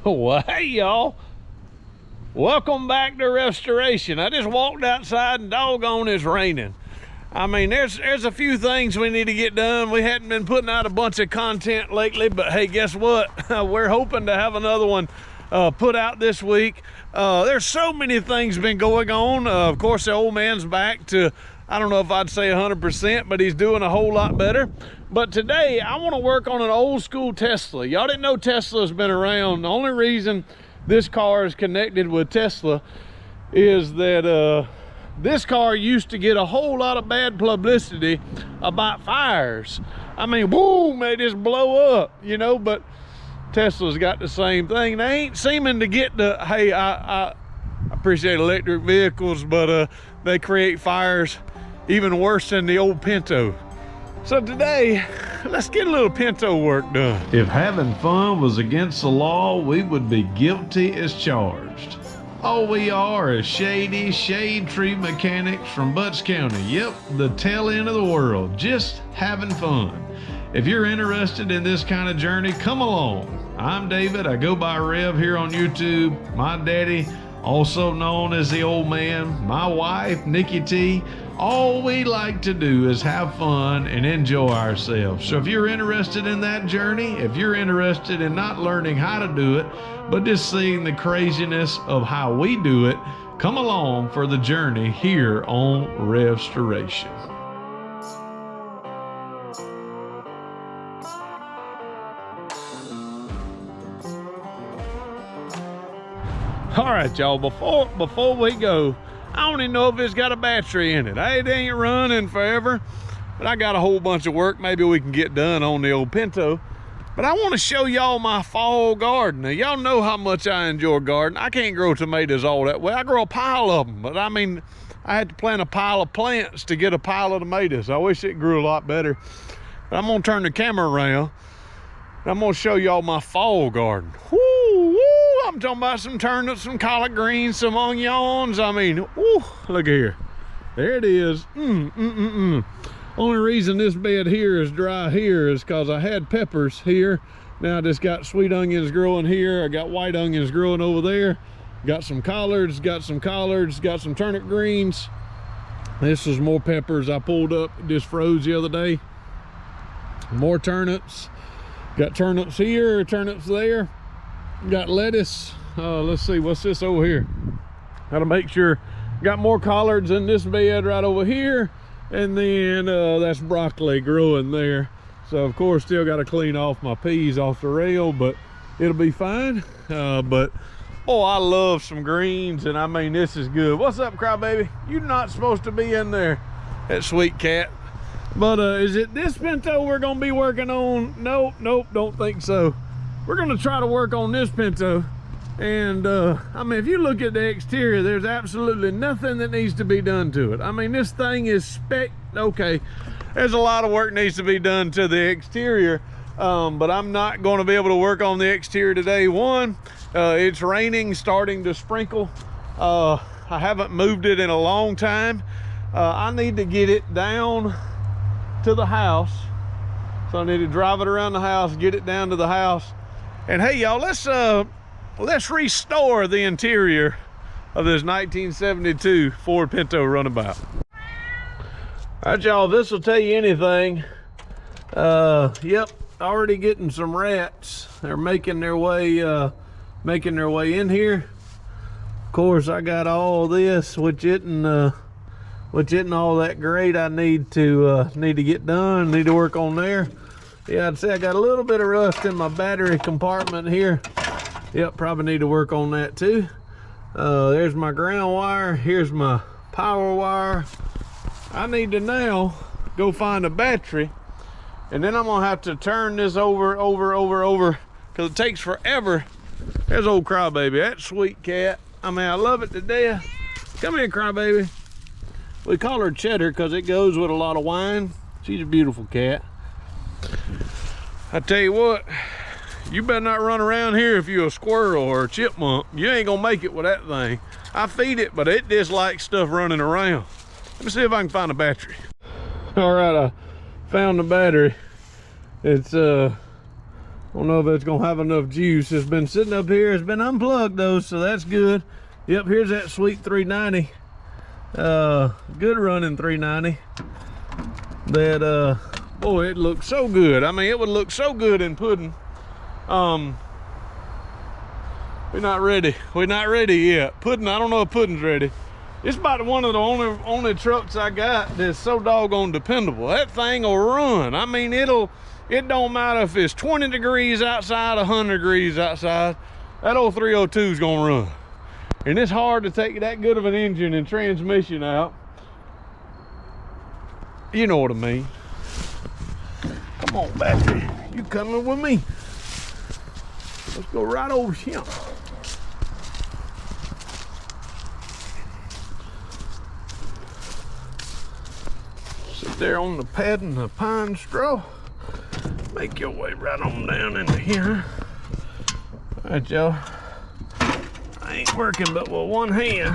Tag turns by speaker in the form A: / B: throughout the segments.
A: Well, hey y'all, welcome back to RevStoration. I just walked outside and doggone it's raining. I mean, there's a few things we need to get done. We hadn't been putting out a bunch of content lately, but hey, guess what? We're hoping to have another one put out this week. There's so many things been going on. Of course, the old man's back to, I don't know if I'd say 100%, but he's doing a whole lot better. But today, I want to work on an old school Tesla. Y'all didn't know Tesla's been around. The only reason this car is connected with Tesla is that this car used to get a whole lot of bad publicity about fires. I mean, boom, they just blow up, you know, but Tesla's got the same thing. They ain't seeming to get the, hey, I appreciate electric vehicles, but they create fires even worse than the old Pinto. So today, let's get a little Pinto work done. If having fun was against the law, we would be guilty as charged. All we are is shady shade tree mechanics from Butts County. Yep, the tail end of the world, just having fun. If you're interested in this kind of journey, come along. I'm David, I go by Rev here on YouTube. My daddy, also known as the old man, my wife, Nikki T. All we like to do is have fun and enjoy ourselves. So if you're interested in that journey, if you're interested in not learning how to do it, but just seeing the craziness of how we do it, come along for the journey here on RevStoration. All right, y'all, before we go, I don't even know if it's got a battery in it. It ain't running forever, but I got a whole bunch of work maybe we can get done on the old Pinto. But I want to show y'all my fall garden. Now, y'all know how much I enjoy gardening. I can't grow tomatoes all that way. I grow a pile of them, but I mean, I had to plant a pile of plants to get a pile of tomatoes. I wish it grew a lot better. But I'm gonna turn the camera around. I'm gonna show y'all my fall garden. Woo, woo! I'm talking about some turnips, some collard greens, some onions. I mean, woo, look here. There it is. Only reason this bed here is dry here is because I had peppers here. Now I just got sweet onions growing here. I got white onions growing over there. Got some collards, got some turnip greens. This is more peppers I pulled up, just froze the other day. More turnips. Got turnips here, turnips there. Got lettuce. Let's see, what's this over here? Gotta make sure. Got more collards in this bed right over here. And then that's broccoli growing there. So of course, still gotta clean off my peas off the rail, but it'll be fine. But oh, I love some greens, and I mean, this is good. What's up, crybaby? You're not supposed to be in there, that sweet cat. But is it this Pinto we're gonna be working on? Nope, don't think so. We're gonna try to work on this Pinto. And I mean, if you look at the exterior, there's absolutely nothing that needs to be done to it. I mean, this thing is okay. There's a lot of work needs to be done to the exterior, but I'm not gonna be able to work on the exterior today. One, it's raining, starting to sprinkle. I haven't moved it in a long time. I need to get it down to the house. So I need to drive it around the house, get it down to the house. And hey y'all, let's restore the interior of this 1972 Ford Pinto Runabout. All right y'all, this will tell you anything. Yep, already getting some rats. They're making their way in here. Of course, I got all this, which isn't all that great. I need to get done, need to work on there. Yeah, I'd say I got a little bit of rust in my battery compartment here. Yep, probably need to work on that too. There's my ground wire. Here's my power wire. I need to now go find a battery, and then I'm gonna have to turn this over, because it takes forever. There's old crybaby, that sweet cat. I mean, I love it to death. Come here, crybaby. We call her Cheddar because it goes with a lot of wine. She's a beautiful cat. I tell you what, you better not run around here if you're a squirrel or a chipmunk. You ain't gonna make it with that thing. I feed it, but it just likes stuff running around. Let me see if I can find a battery. All right, I found the battery. It's Don't know if it's gonna have enough juice. It's been sitting up here. It's been unplugged though, so that's good. Yep, here's that sweet 390. Good running 390. That boy, it looks so good. I mean, it would look so good in pudding. We're not ready. We're not ready yet. Pudding, I don't know if pudding's ready. It's about one of the only trucks I got that's so doggone dependable. That thing will run. I mean, it don't matter if it's 20 degrees outside, 100 degrees outside, that old 302 is gonna run. And it's hard to take that good of an engine and transmission out. You know what I mean. Come on, battery, you coming with me? Let's go right over here. Sit there on the pad and the pine straw. Make your way right on down into here. All right, y'all. I ain't working but with one hand.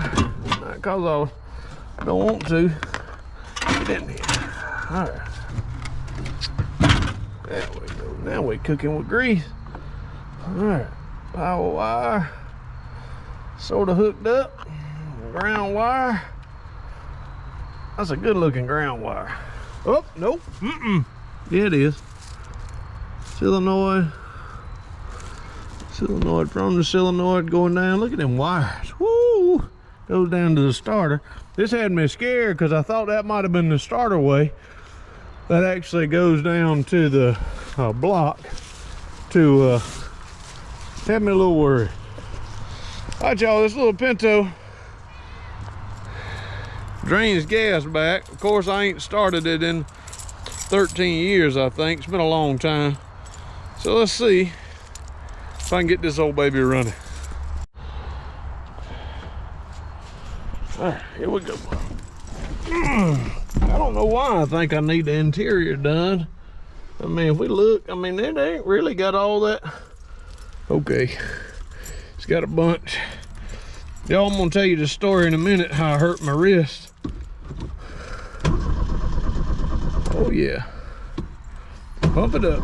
A: Not cause I don't want to. Get in here. All right. There we go. Now we're cooking with grease. All right. Power wire. Sort of hooked up. Ground wire. That's a good looking ground wire. Oh, nope. Yeah, it is. Solenoid from the solenoid going down. Look at them wires. Woo! Goes down to the starter. This had me scared because I thought that might have been the starter way. That actually goes down to the block to have me a little worried. All right, y'all, this little Pinto drains gas back. Of course, I ain't started it in 13 years, I think. It's been a long time. So let's see if I can get this old baby running. All right, here we go. I don't know why I think I need the interior done. I mean, if we look, I mean, it ain't really got all that. Okay, it's got a bunch. Y'all, I'm gonna tell you the story in a minute, how I hurt my wrist. Oh yeah, pump it up.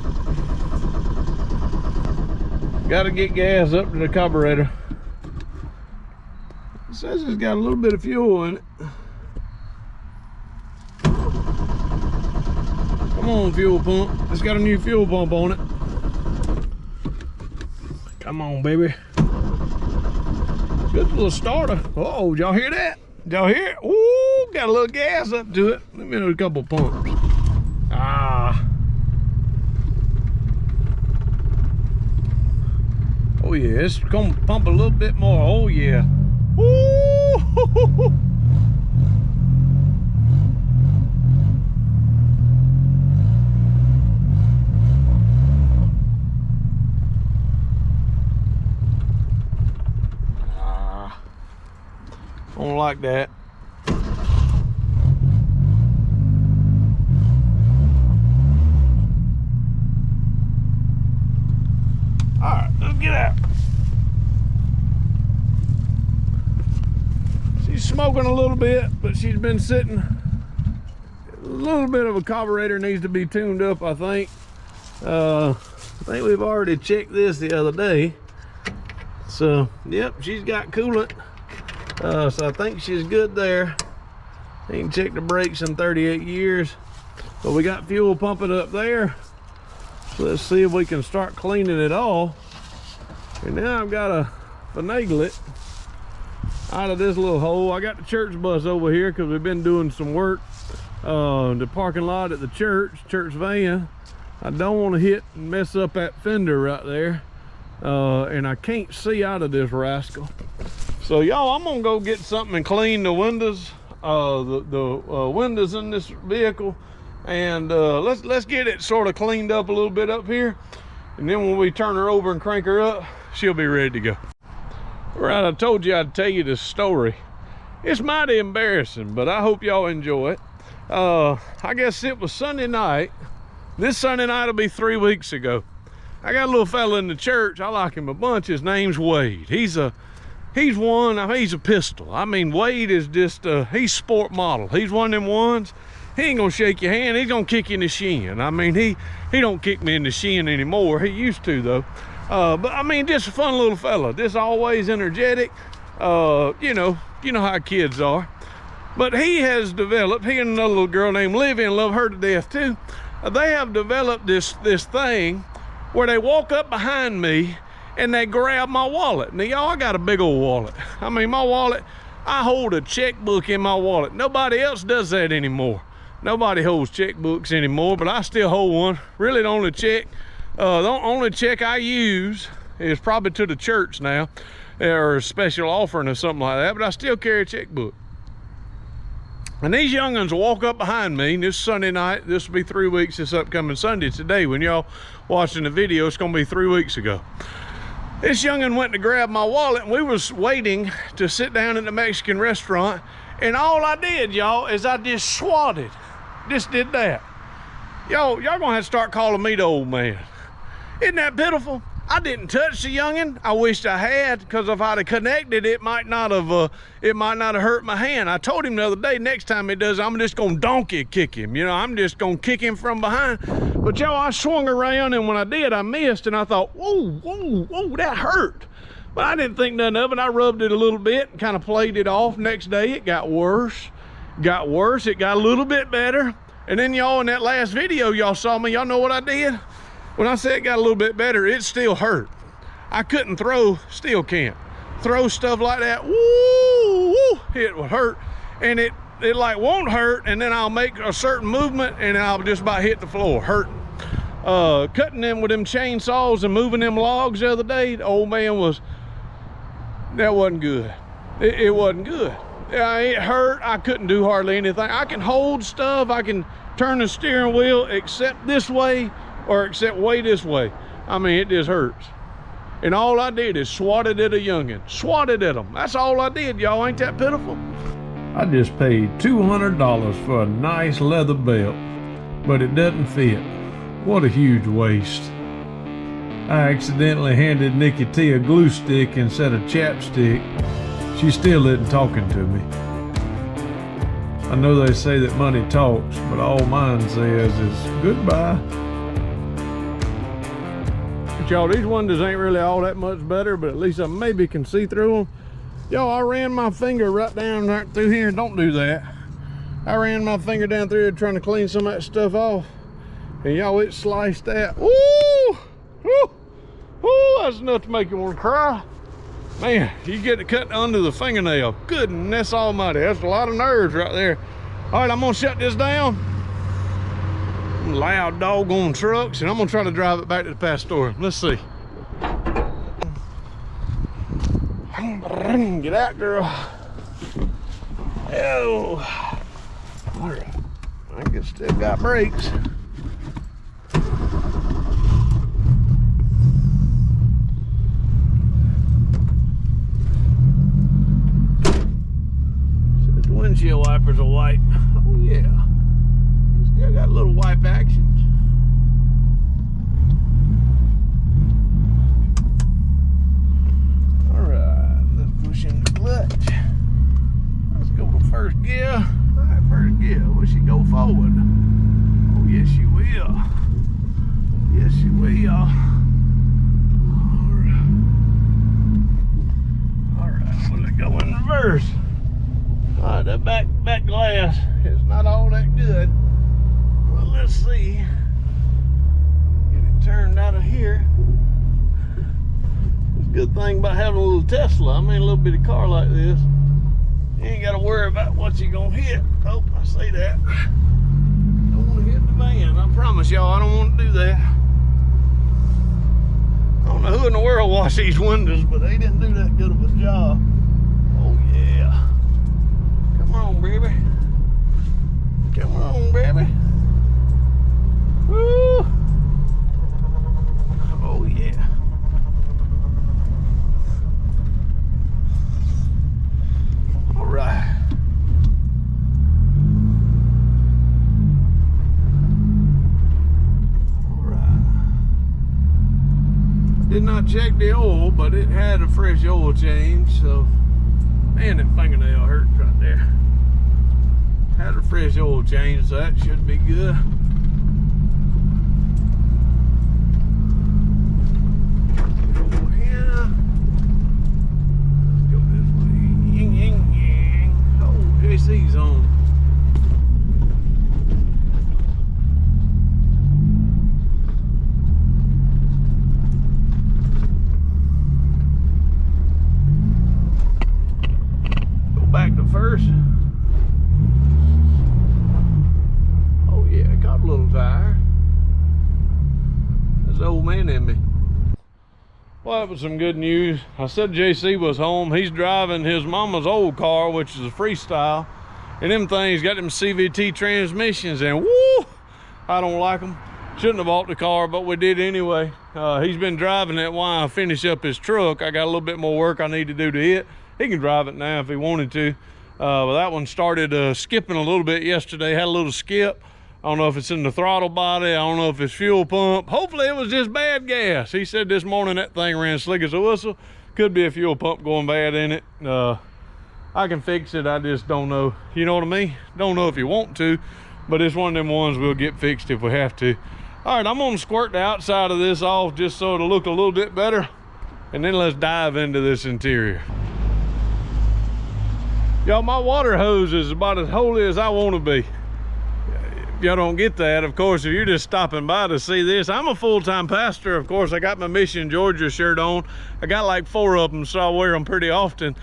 A: Got to get gas up to the carburetor. It says it's got a little bit of fuel in it. Come on, fuel pump. It's got a new fuel pump on it. Come on, baby. Good little starter. Uh-oh, y'all hear that? Y'all hear it? Ooh, got a little gas up to it. Let me do a couple pumps. Ah. Oh yeah, it's gonna pump a little bit more. Oh yeah. Woo! I don't like that. All right, let's get out. She's smoking a little bit, but she's been sitting. A little bit of a carburetor needs to be tuned up, I think. I think we've already checked this the other day. So, yep, she's got coolant. So I think she's good there. Ain't checked the brakes in 38 years. But we got fuel pumping up there. So let's see if we can start cleaning it all. And now I've got to finagle it out of this little hole. I got the church bus over here because we've been doing some work. The parking lot at the church van. I don't want to hit and mess up that fender right there. And I can't see out of this rascal. So y'all, I'm gonna go get something and clean the windows, the windows in this vehicle, and let's get it sort of cleaned up a little bit up here, and then when we turn her over and crank her up, she'll be ready to go. All right, I told you I'd tell you this story. It's mighty embarrassing, but I hope y'all enjoy it. I guess it was Sunday night. This Sunday night will be 3 weeks ago. I got a little fella in the church. I like him a bunch. His name's Wade. He's a pistol. I mean, Wade is just, he's sport model. He's one of them ones. he ain't gonna shake your hand. He's gonna kick you in the shin. I mean, he don't kick me in the shin anymore. He used to though. But I mean, just a fun little fella. Just always energetic. You know how kids are. But he has developed, he and another little girl named Livy, and love her to death too. They have developed this thing where they walk up behind me and they grab my wallet. Now, y'all, I got a big old wallet. I mean, my wallet, I hold a checkbook in my wallet. Nobody else does that anymore. Nobody holds checkbooks anymore, but I still hold one. Really, the only check I use is probably to the church now, or a special offering or something like that, but I still carry a checkbook. And these young'uns walk up behind me this Sunday night. This will be 3 weeks this upcoming Sunday. Today, when y'all watching the video, it's gonna be 3 weeks ago. This young'un went to grab my wallet, and we was waiting to sit down in the Mexican restaurant, and all I did, y'all, is I just swatted. Just did that. Y'all gonna have to start calling me the old man. Isn't that pitiful? I didn't touch the young'un. I wished I had, because if I'd have connected, it might not have hurt my hand. I told him the other day, next time he does, I'm just gonna donkey kick him. You know, I'm just gonna kick him from behind. But y'all, I swung around, and when I did, I missed, and I thought, whoa, that hurt. But I didn't think nothing of it. I rubbed it a little bit and kind of played it off. Next day, it got worse. It got a little bit better. And then y'all, in that last video y'all saw me, y'all know what I did? When I say it got a little bit better, it still hurt. I couldn't throw, still can't throw stuff like that. Woo, it would hurt, and it like won't hurt, and then I'll make a certain movement and I'll just about hit the floor, hurting. Cutting them with them chainsaws and moving them logs the other day, the old man that wasn't good. It wasn't good. It hurt. I couldn't do hardly anything. I can hold stuff, I can turn the steering wheel except this way, or except way this way. I mean, it just hurts. And all I did is swatted at a youngin. Swatted at them. That's all I did, y'all. Ain't that pitiful? I just paid $200 for a nice leather belt, but it doesn't fit. What a huge waste. I accidentally handed Nikki T a glue stick instead of chapstick. She still isn't talking to me. I know they say that money talks, but all mine says is goodbye. Y'all, these windows ain't really all that much better, but at least I maybe can see through them. Y'all, I ran my finger right down right through here. Don't do that. I ran my finger down through here trying to clean some of that stuff off, and y'all, it sliced that. Woo! Woo! Woo! That's enough to make you want to cry. Man, you get it cut under the fingernail. Goodness almighty, that's a lot of nerves right there. All right, I'm gonna shut this down. Loud doggone trucks, and I'm gonna try to drive it back to the Pastor. Let's see. Get out, girl. Oh, all right. I guess still got brakes. So the windshield wipers are white. Oh yeah. Still got little wipe actions. All right, let's push in the clutch. Let's go to first gear. All right, first gear. Will she go forward? Oh, yes, she will. Yes, she will. All right, will it go in reverse? All right, that back glass is not all that good. Well, let's see. Get it turned out of here. It's a good thing about having a little Tesla. I mean, a little bitty car like this. You ain't got to worry about what you're going to hit. Oh, I see that. Don't want to hit the van. I promise y'all, I don't want to do that. I don't know who in the world washed these windows, but they didn't do that good of a job. Oh, yeah. Come on, baby. Come on, baby. Woo! Oh yeah. All right. All right. I did not check the oil, but it had a fresh oil change, so man, that fingernail hurts right there. Had a fresh oil change, so that should be good. Yeah. Let's go this way. Ying, ying, ying. Oh, JC's on. Go back to first. Oh yeah, got a little tire. That's the old man in me. Well, that was some good news. I said JC was home. He's driving his mama's old car, which is a Freestyle. And them things got them CVT transmissions, and woo, I don't like them. Shouldn't have bought the car, but we did anyway. He's been driving it while I finish up his truck. I got a little bit more work I need to do to it. He can drive it now if he wanted to. But that one started skipping a little bit yesterday, had a little skip. I don't know if it's in the throttle body. I don't know if it's fuel pump. Hopefully it was just bad gas. He said this morning that thing ran slick as a whistle. Could be a fuel pump going bad in it. I can fix it, I just don't know. You know what I mean? Don't know if you want to, but it's one of them ones we'll get fixed if we have to. All right, I'm gonna squirt the outside of this off just so it'll look a little bit better. And then let's dive into this interior. Y'all, my water hose is about as holy as I want to be. Y'all don't get that, of course, if you're just stopping by to see this. I'm a full-time pastor. Of course, I got my Mission Georgia shirt on. I got like 4 of them, so I wear them pretty often.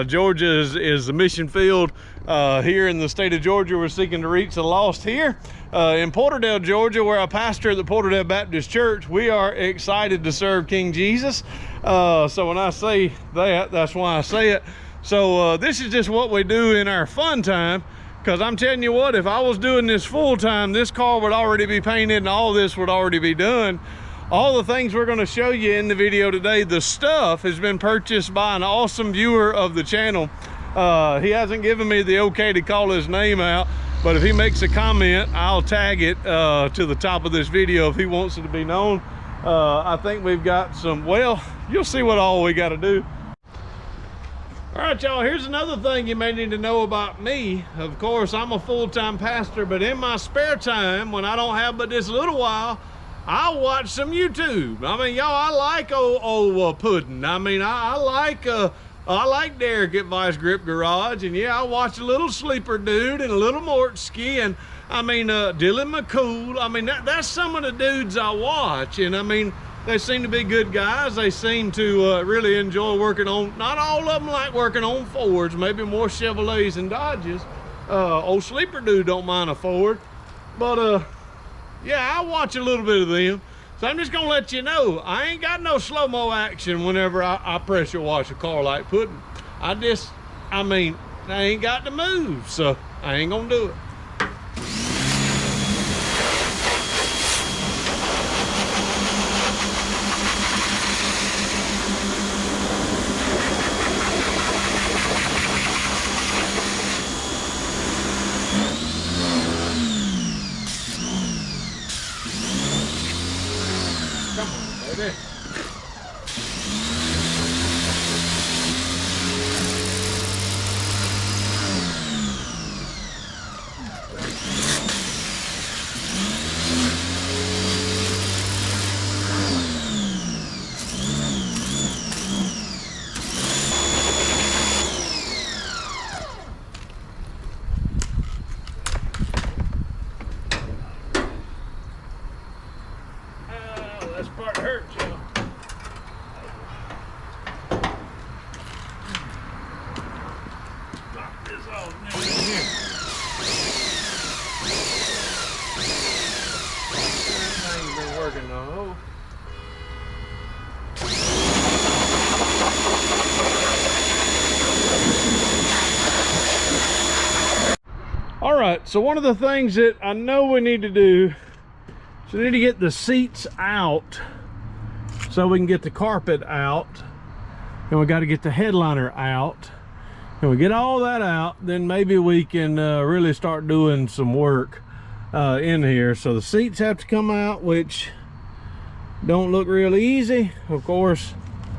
A: Georgia is the mission field. Here in the state of Georgia, we're seeking to reach the lost here. In Porterdale, Georgia, where I pastor at the Porterdale Baptist Church, we are excited to serve King Jesus. So when I say that, that's why I say it. So this is just what we do in our fun time. Because I'm telling you what, if I was doing this full time, this car would already be painted and all this would already be done. All the things we're going to show you in the video today, the stuff has been purchased by an awesome viewer of the channel. He hasn't given me the okay to call his name out, but if he makes a comment, I'll tag it to the top of this video if he wants it to be known. I think we've got some, well, you'll see what all we got to do. All right, y'all, here's another thing you may need to know about me. Of course, I'm a full-time pastor, but in my spare time, when I don't have but this little while, I watch some YouTube. I mean, y'all, I like old pudding. I mean, I like Derek at Vice Grip Garage, and yeah, I watch a little Sleeper Dude and a little Mortski, and I mean, Dylan McCool. I mean, that's some of the dudes I watch, and I mean, they seem to be good guys. They seem to really enjoy working on, not all of them like working on Fords, maybe more Chevrolets and Dodges. Old Sleeper Dude don't mind a Ford. But yeah, I watch a little bit of them. So I'm just gonna let you know, I ain't got no slow-mo action whenever I pressure wash a car like pudding. I mean, I ain't got to move, so I ain't gonna do it. This part hurts, y'all. Knock this off now in here. Thing's been working though. All right, so one of the things that I know we need to do, so we need to get the seats out so we can get the carpet out, and we got to get the headliner out, and we get all that out, then maybe we can really start doing some work in here. So the seats have to come out, which don't look real easy, of course.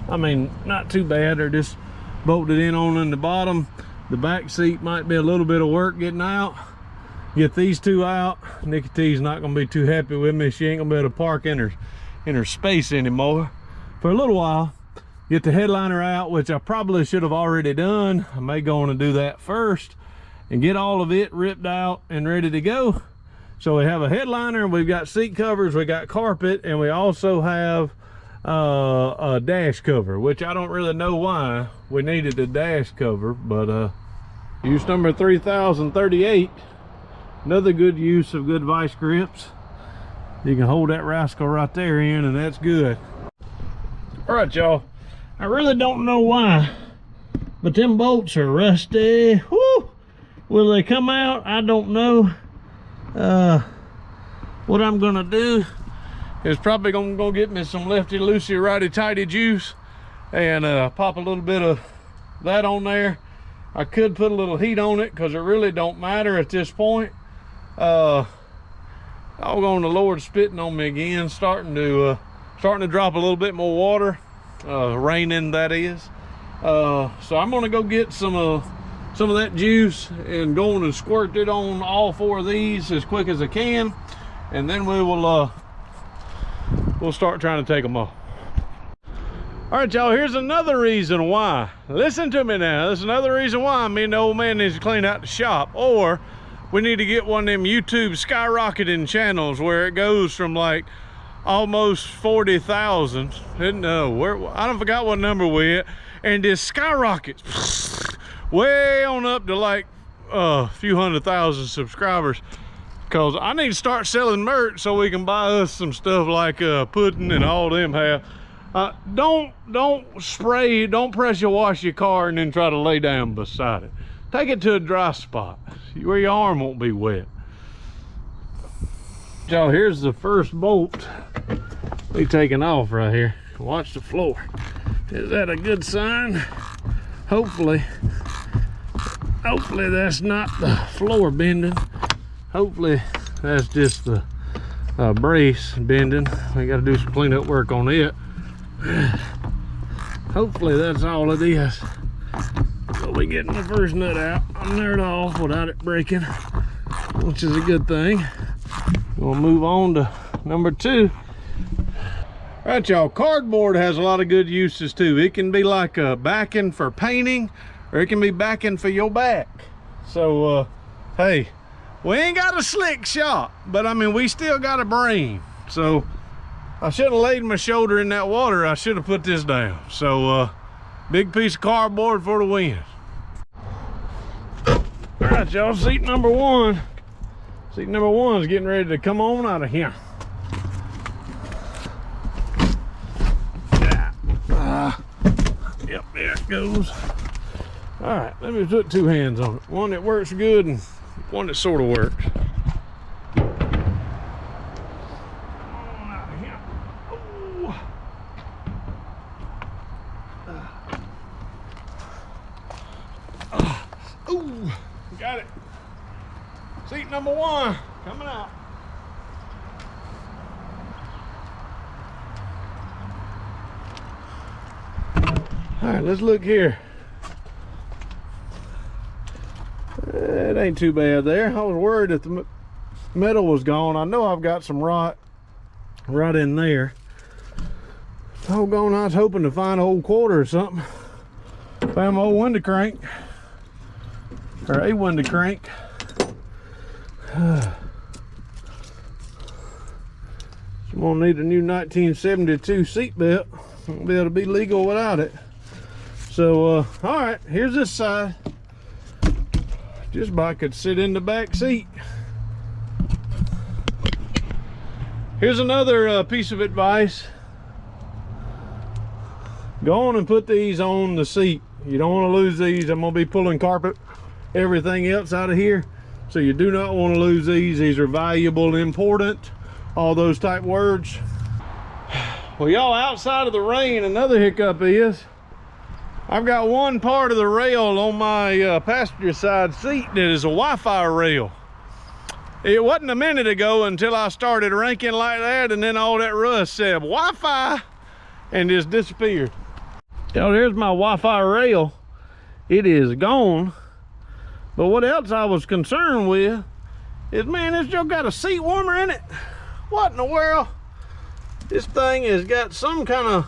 A: I mean, not too bad. They're just bolted in the bottom. The back seat might be a little bit of work getting out. Get these two out. Nikki T's not gonna be too happy with me. She ain't gonna be able to park in her space anymore for a little while. Get the headliner out, which I probably should have already done. I may go on and do that first and get all of it ripped out and ready to go. So we have a headliner, we've got seat covers, we got carpet, and we also have a dash cover, which I don't really know why we needed a dash cover, but use number 3038. Another good use of good vice grips. You can hold that rascal right there in, and that's good. All right, y'all. I really don't know why, but them bolts are rusty. Whoo! Will they come out? I don't know. What I'm gonna do is probably gonna go get me some lefty loosey righty tighty juice and pop a little bit of that on there. I could put a little heat on it because it really don't matter at this point. I'll go on, the Lord spitting on me again, starting to drop a little bit more water, raining that is. So I'm gonna go get some of that juice and go on and squirt it on all four of these as quick as I can, and then we'll start trying to take them off. All right, y'all, here's another reason why. Listen to me now. There's another reason why me and the old man needs to clean out the shop, or we need to get one of them YouTube skyrocketing channels where it goes from like almost 40,000. I don't forgot what number we're at, and just skyrockets way on up to like a few 100,000 subscribers. Because I need to start selling merch so we can buy us some stuff like pudding and all them have. Don't pressure wash your car and then try to lay down beside it. Take it to a dry spot where your arm won't be wet. Y'all, here's the first bolt we taking off right here. Watch the floor. Is that a good sign? Hopefully that's not the floor bending. Hopefully that's just the brace bending. We got to do some cleanup work on it. Hopefully that's all it is. So we getting the first nut out. I'm nut off without it breaking, which is a good thing. We'll move on to number 2. All right, y'all, cardboard has a lot of good uses too. It can be like a backing for painting, or it can be backing for your back. So hey, we ain't got a slick shop, but I mean, we still got a brain. So I shouldn't have laid my shoulder in that water. I should have put this down. So big piece of cardboard for the win. All right, y'all, seat number 1. Seat number 1 is getting ready to come on out of here. Yep, there it goes. All right, let me put 2 hands on it. One that works good and one that sort of works. Ooh, got it. Seat number 1 coming out. All right, let's look here. It ain't too bad there. I was worried that the metal was gone. I know I've got some rot right in there. Doggone, I was hoping to find an old quarter or something. Found my old window crank, or a window crank. I'm gonna need a new 1972 seat belt. Won't be able to be legal without it. So all right, here's this side. Just about could sit in the back seat. Here's another piece of advice. Go on and put these on the seat. You don't want to lose these. I'm gonna be pulling carpet, everything else out of here. So you do not want to lose these. These are valuable, important, all those type words. Well, y'all, outside of the rain, another hiccup is I've got one part of the rail on my passenger side seat that is a Wi-Fi rail. It wasn't a minute ago until I started ranking like that, and then all that rust said Wi-Fi and just disappeared. Y'all, there's my Wi-Fi rail. It is gone. But what else I was concerned with is, man, it's just got a seat warmer in it. What in the world? This thing has got some kind of,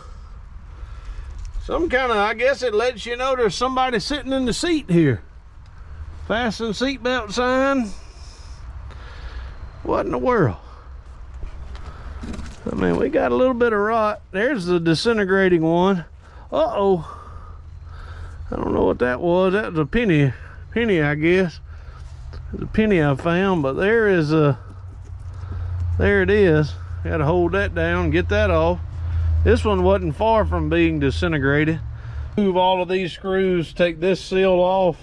A: I guess it lets you know there's somebody sitting in the seat here. Fasten seatbelt sign. What in the world? I mean, we got a little bit of rot. There's the disintegrating one. Uh-oh. I don't know what that was. That was a penny, I guess. It's a penny I found, but there is a, there it is. Got to hold that down, get that off. This one wasn't far from being disintegrated. Move all of these screws, take this seal off.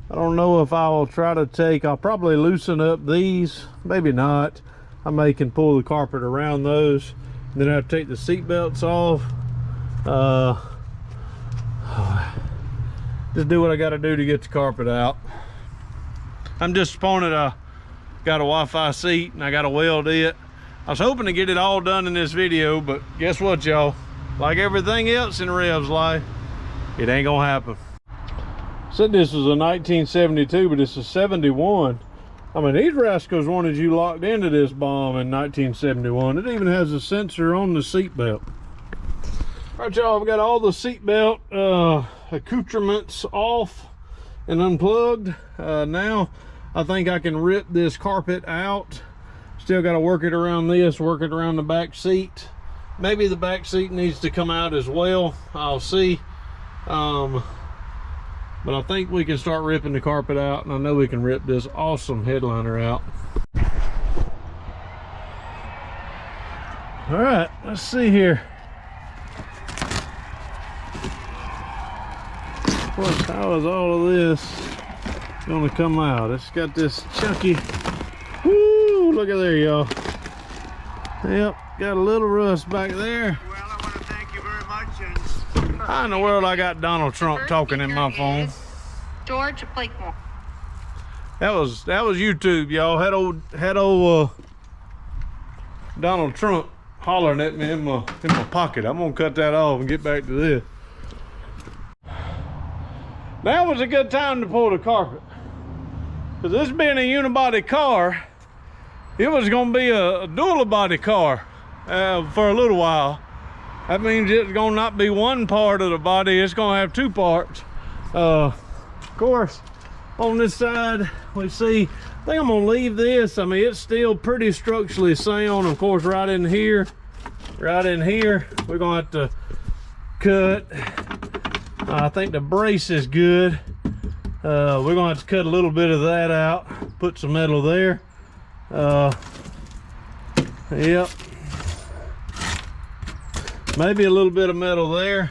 A: I don't know if I will try to take, I'll probably loosen up these, maybe not. I may can pull the carpet around those. Then I have to take the seat belts off. Just do what I got to do to get the carpet out. I'm disappointed I got a Wi-Fi seat and I got to weld it. I was hoping to get it all done in this video, but guess what, y'all? Like everything else in Rev's life, it ain't gonna happen. Said this was a 1972, but this is 71. I mean, these rascals wanted you locked into this bomb in 1971. It even has a sensor on the seatbelt. All right, y'all, I've got all the seatbelt accoutrements off and unplugged. Now I think I can rip this carpet out. Still got to work it around this, work it around the back seat. Maybe the back seat needs to come out as well. I'll see. But I think we can start ripping the carpet out, and I know we can rip this awesome headliner out. All right, let's see here. How is all of this gonna come out? It's got this chunky, woo, look at there, y'all. Yep, got a little rust back there.
B: Well, I want to thank you very much. And
A: how in the world I got Donald Trump talking in my phone?
C: George Blakemore.
A: That was YouTube, y'all. Had old Donald Trump hollering at me in my pocket. I'm gonna cut that off and get back to this. Now was a good time to pull the carpet, because this being a unibody car, it was gonna be a dual body car for a little while. That means it's gonna not be one part of the body, it's gonna have two parts. Of course, on this side, we see, I think I'm gonna leave this. I mean, it's still pretty structurally sound. Of course, right in here, we're gonna have to cut. I think the brace is good. We're gonna have to cut a little bit of that out, put some metal there. Yep. Maybe a little bit of metal there.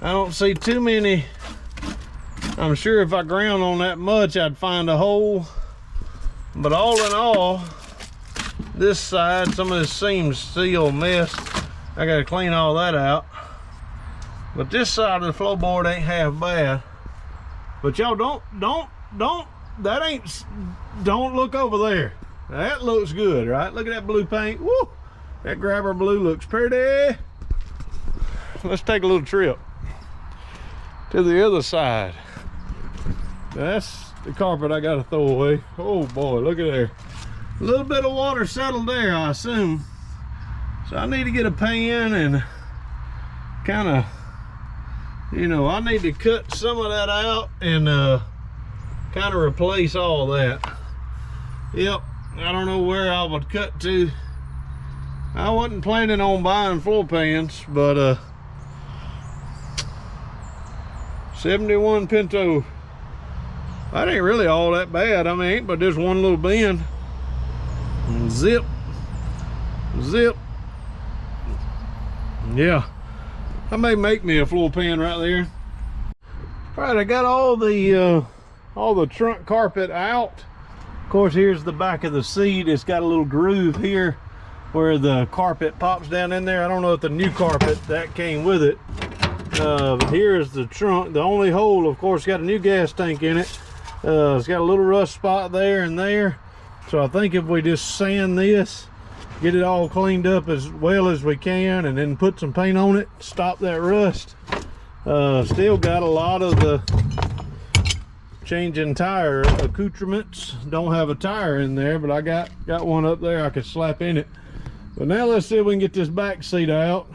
A: I don't see too many. I'm sure if I ground on that much, I'd find a hole. But all in all, this side, some of this seam still messed. I gotta clean all that out. But this side of the floorboard ain't half bad. But y'all don't look over there. That looks good, right? Look at that blue paint. Woo! That grabber blue looks pretty. Let's take a little trip to the other side. That's the carpet I gotta throw away. Oh boy, look at there. A little bit of water settled there, I assume. So I need to get a pan and kind of, you know, I need to cut some of that out and kind of replace all that. Yep, I don't know where I would cut to. I wasn't planning on buying floor pans, but 71 Pinto, that ain't really all that bad. I mean, ain't but just one little bend. And zip, zip. Yeah, I may make me a floor pan right there. All right, I got all the trunk carpet out. Of course, here's the back of the seat. It's got a little groove here where the carpet pops down in there. I don't know if the new carpet that came with it. But here's the trunk. The only hole, of course, got a new gas tank in it. It's got a little rust spot there and there. So I think if we just sand this, get it all cleaned up as well as we can, and then put some paint on it, stop that rust. Still got a lot of the changing tire accoutrements. Don't have a tire in there, but I got one up there I could slap in it. But now let's see if we can get this back seat out.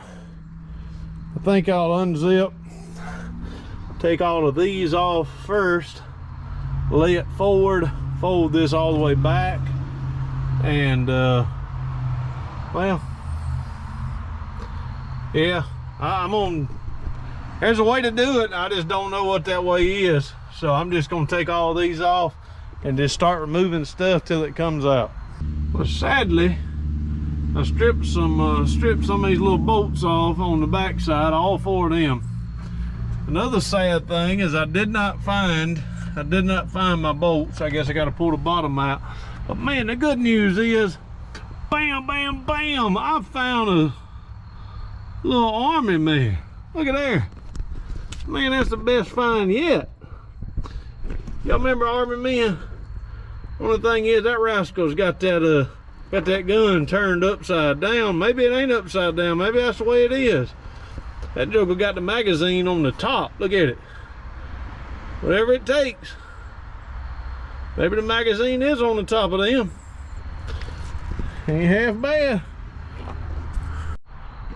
A: I think I'll unzip, take all of these off first, lay it forward, fold this all the way back, and well, yeah, I'm on, there's a way to do it. I just don't know what that way is. So I'm just gonna take all these off and just start removing stuff till it comes out. Well, sadly, I stripped some of these little bolts off on the back side, all 4 of them. Another sad thing is I did not find my bolts. I guess I got to pull the bottom out. But man, the good news is, bam, bam, bam, I found a little army man. Look at there. Man, that's the best find yet. Y'all remember Army Men? Only thing is, that rascal's got that gun turned upside down. Maybe it ain't upside down. Maybe that's the way it is. That joker got the magazine on the top. Look at it. Whatever it takes. Maybe the magazine is on the top of them. Ain't half bad.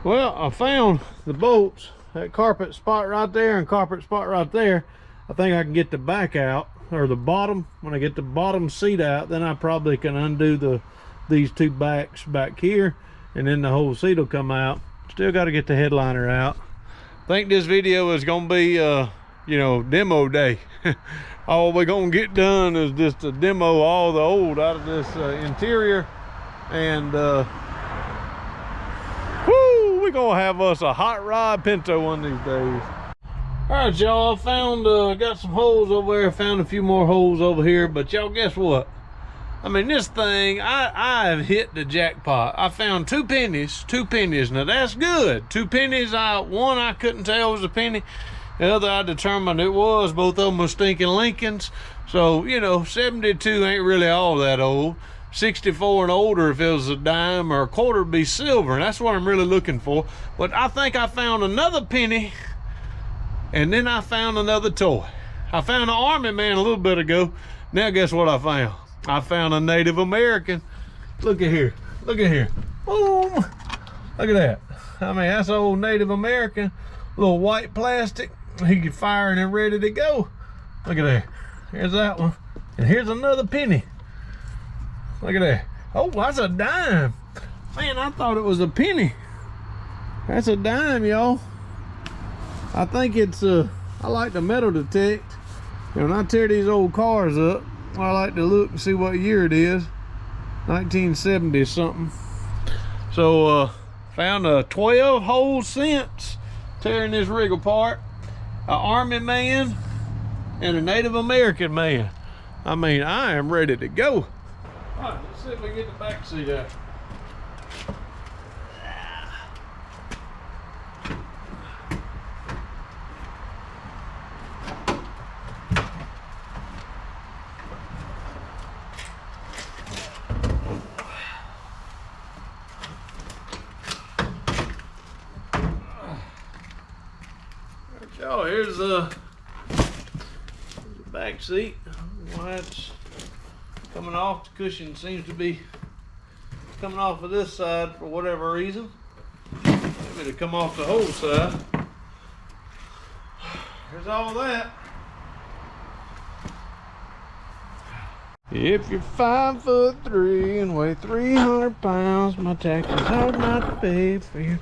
A: Well, I found the bolts. That carpet spot right there and carpet spot right there. I think I can get the back out, or the bottom. When I get the bottom seat out, then I probably can undo these 2 backs back here, and then the whole seat will come out. Still got to get the headliner out. I think this video is gonna be you know, demo day. All we're gonna get done is just to demo all the old out of this interior, and whoo, we're gonna have us a hot rod Pinto one of these days. All right, y'all, I found got some holes over there, found a few more holes over here, but y'all, guess what? I mean, this thing, I have hit the jackpot. I found 2 pennies. Now that's good. 2 pennies. One I couldn't tell was a penny. The other I determined it was. Both of them were stinking Lincolns. So, you know, 72 ain't really all that old. 64 and older, if it was a dime or a quarter, would be silver. And that's what I'm really looking for. But I think I found another penny. And then I found another toy. I found an Army Man a little bit ago. Now guess what I found? I found a Native American. Look at here. Look at here. Boom. Look at that. I mean, that's an old Native American. Little white plastic. He can fire and ready to go. Look at that. Here's that one. And here's another penny. Look at that. Oh, that's a dime. Man, I thought it was a penny. That's a dime, y'all. I think it's I like the metal detect. When I tear these old cars up, I like to look and see what year it is. 1970 something. So found a 12 hole cents tearing this rig apart. An Army man and a Native American man. I mean, I am ready to go. All right, let's see if we can get the back seat out. Oh, here's the back seat. Well, that's coming off. The cushion seems to be coming off of this side for whatever reason. Maybe to come off the whole side. Here's all that. If you're 5'3" and weigh 300 pounds, my taxes hard not to pay for you.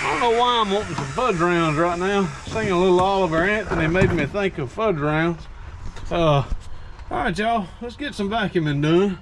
A: I don't know why I'm wanting some fudge rounds right now. Singing a little Oliver Anthony made me think of fudge rounds. All right, y'all, let's get some vacuuming done.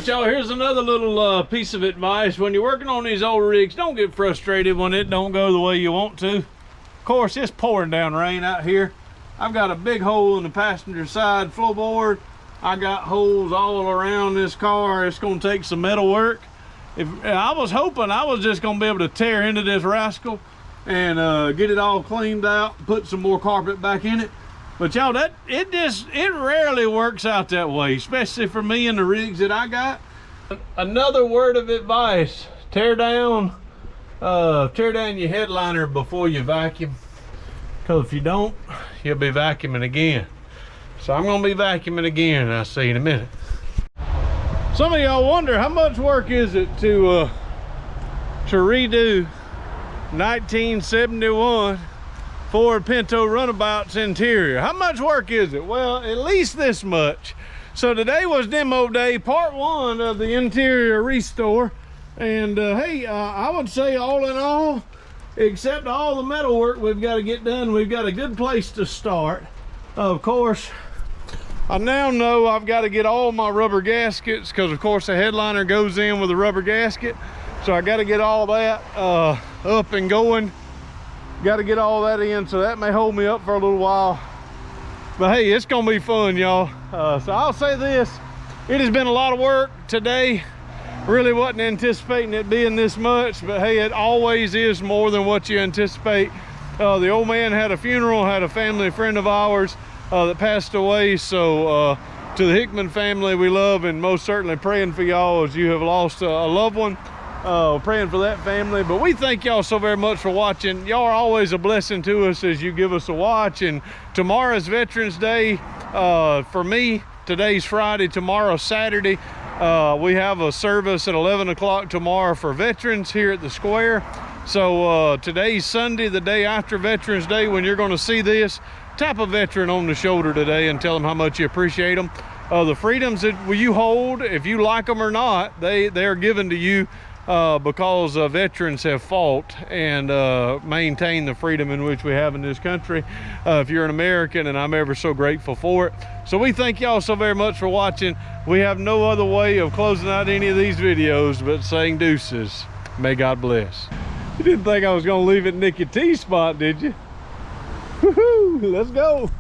A: right, y'all, here's another little piece of advice. When you're working on these old rigs, don't get frustrated when it don't go the way you want to. Of course, it's pouring down rain out here. I've got a big hole in the passenger side floorboard. I got holes all around this car. It's gonna take some metal work. I was hoping I was just gonna be able to tear into this rascal and get it all cleaned out, put some more carpet back in it. But y'all, it rarely works out that way, especially for me and the rigs that I got. Another word of advice: tear down your headliner before you vacuum, because if you don't, you'll be vacuuming again. So I'm gonna be vacuuming again, and I'll see you in a minute. Some of y'all wonder, how much work is it to redo 1971 Ford Pinto Runabout's interior? How much work is it? Well, at least this much. So today was demo day, part one of the interior restore. And hey, I would say all in all, except all the metal work we've got to get done, we've got a good place to start. Of course, I now know I've got to get all my rubber gaskets, because of course the headliner goes in with a rubber gasket. So I got to get all that up and going. Got to get all that in, so that may hold me up for a little while. But hey, it's gonna be fun, y'all. So I'll say this: it has been a lot of work today. Really wasn't anticipating it being this much, but hey, it always is more than what you anticipate. The old man had a funeral, had a family friend of ours that passed away. So to the Hickman family we love, and most certainly praying for y'all as you have lost a loved one. Praying for that family. But we thank y'all so very much for watching. Y'all are always a blessing to us as you give us a watch. And tomorrow's Veterans Day. For me, today's Friday, tomorrow's Saturday. We have a service at 11 o'clock tomorrow for veterans here at the Square. So today's Sunday, the day after Veterans Day. When you're going to see this, tap a veteran on the shoulder today and tell them how much you appreciate them. The freedoms that you hold, if you like them or not, they are given to you because veterans have fought and maintained the freedom in which we have in this country. If you're an American, and I'm ever so grateful for it. So we thank y'all so very much for watching. We have no other way of closing out any of these videos but saying deuces. May God bless. You didn't think I was gonna leave it Nicky T's spot, did you? Woohoo! Let's go.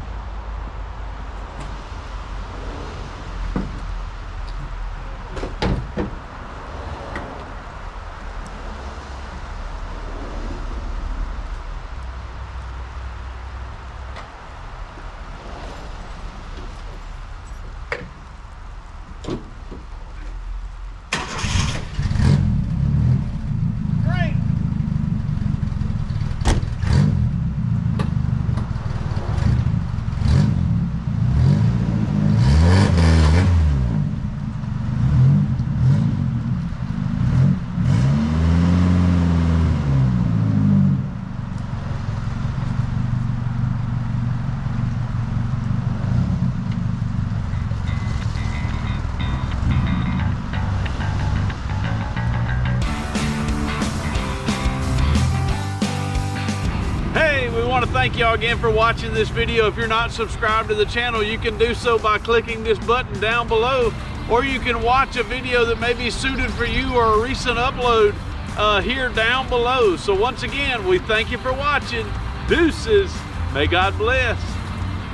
A: Thank y'all again for watching this video. If you're not subscribed to the channel, you can do so by clicking this button down below, or you can watch a video that may be suited for you or a recent upload here down below. So once again, we thank you for watching. Deuces. May God bless.